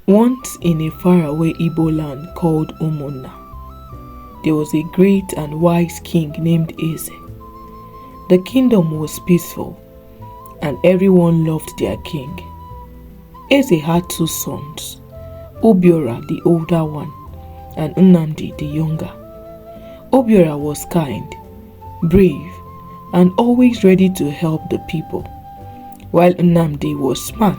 Once in a faraway Igbo land called Umuna, there was a great and wise king named Eze. The kingdom was peaceful and everyone loved their king. Eze had two sons, Obiora the older one and Nnamdi the younger. Obiora was kind, brave, and always ready to help the people, while Nnamdi was smart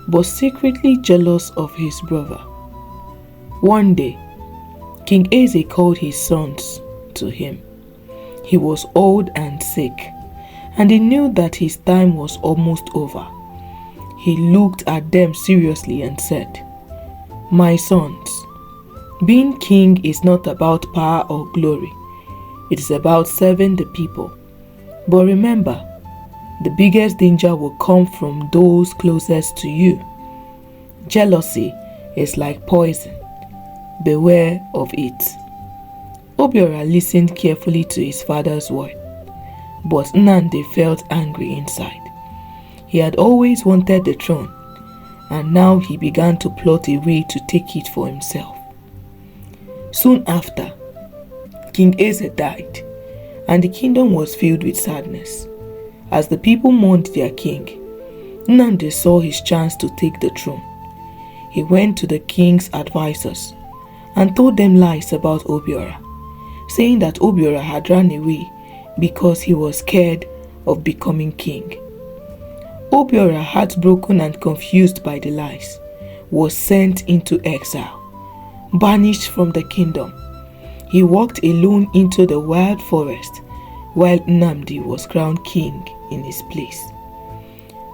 but secretly jealous of his brother. One day, King Eze called his sons to him. He was old and sick, and he knew that his time was almost over. He looked at them seriously and said, "My sons, being king is not about power or glory. It is about serving the people. But remember, the biggest danger will come from those closest to you. Jealousy is like poison. Beware of it." Obiora listened carefully to his father's word, but Nnamdi felt angry inside. He had always wanted the throne, and now he began to plot a way to take it for himself. Soon after, King Eze died, and the kingdom was filled with sadness. As the people mourned their king, Nnamdi saw his chance to take the throne. He went to the king's advisors and told them lies about Obiora, saying that Obiora had run away because he was scared of becoming king. Obiora, heartbroken and confused by the lies, was sent into exile, banished from the kingdom. He walked alone into the wild forest while Nnamdi was crowned king in his place.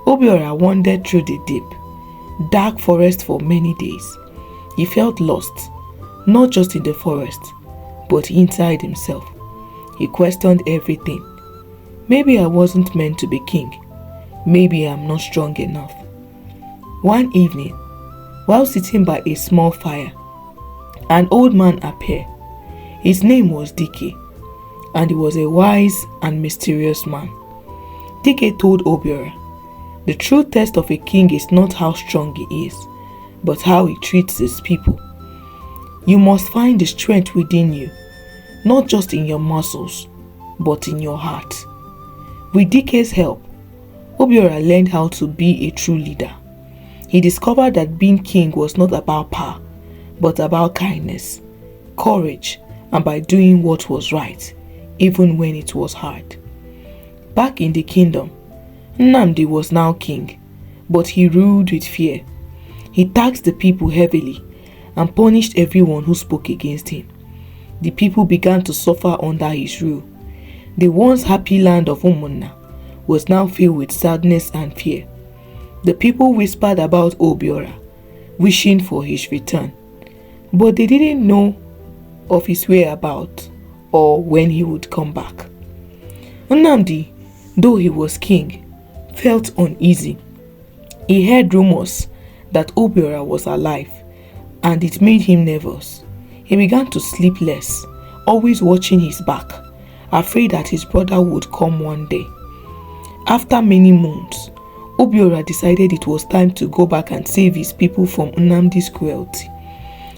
Obiora wandered through the deep, dark forest for many days. He felt lost, not just in the forest, but inside himself. He questioned everything. Maybe I wasn't meant to be king. Maybe I'm not strong enough. One evening, while sitting by a small fire, an old man appeared. His name was Dike, and he was a wise and mysterious man. Dike told Obiora, "The true test of a king is not how strong he is, but how he treats his people. You must find the strength within you, not just in your muscles, but in your heart." With Dike's help, Obiora learned how to be a true leader. He discovered that being king was not about power, but about kindness, courage, and by doing what was right, even when it was hard. Back in the kingdom, Nnamdi was now king, but he ruled with fear. He taxed the people heavily and punished everyone who spoke against him. The people began to suffer under his rule. The once happy land of Umuna was now filled with sadness and fear. The people whispered about Obiora, wishing for his return, but they didn't know of his whereabouts or when he would come back. Nnamdi, though he was king, felt uneasy. He heard rumors that Obiora was alive, and it made him nervous. He began to sleep less, always watching his back, afraid that his brother would come one day. After many months, Obiora decided it was time to go back and save his people from Nnamdi's cruelty.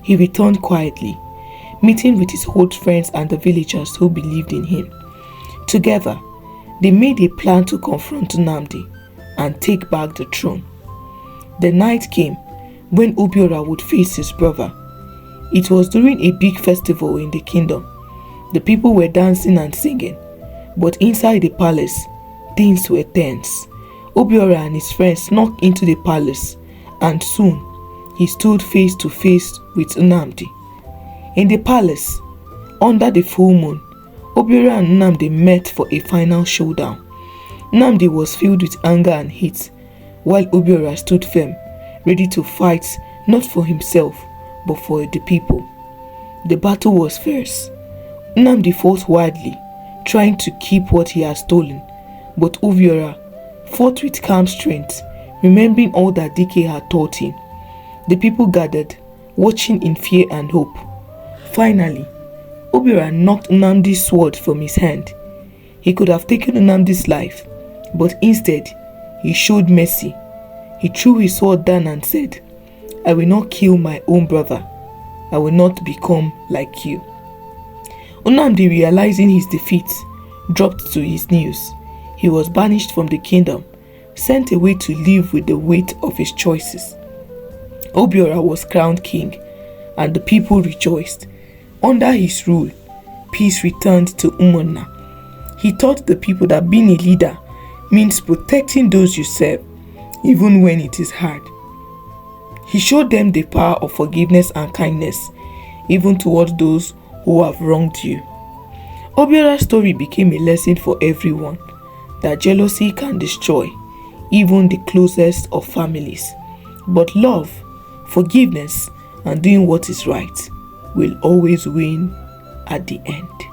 He returned quietly, meeting with his old friends and the villagers who believed in him. Together, they made a plan to confront Nnamdi and take back the throne. The night came when Obiora would face his brother. It was during a big festival in the kingdom. The people were dancing and singing, but inside the palace, things were tense. Obiora and his friends snuck into the palace, and soon he stood face to face with Nnamdi. In the palace, under the full moon, Obiora and Nnamdi met for a final showdown. Nnamdi was filled with anger and hate, while Obiora stood firm, ready to fight not for himself, but for the people. The battle was fierce. Nnamdi fought wildly, trying to keep what he had stolen, but Obiora fought with calm strength, remembering all that Dike had taught him. The people gathered, watching in fear and hope. Finally, Obiora knocked Nnamdi's sword from his hand. He could have taken Nnamdi's life, but instead, he showed mercy. He threw his sword down and said, I will not kill my own brother. I will not become like you. Nnamdi, realizing his defeat, dropped to his knees. He was banished from the kingdom, sent away to live with the weight of his choices. Obiora was crowned king, and the people rejoiced. Under his rule, peace returned to Umunna. He taught the people that being a leader means protecting those you serve, even when it is hard. He showed them the power of forgiveness and kindness, even towards those who have wronged you. Obiora's story became a lesson for everyone that jealousy can destroy even the closest of families. But love, forgiveness, and doing what is right will always win at the end.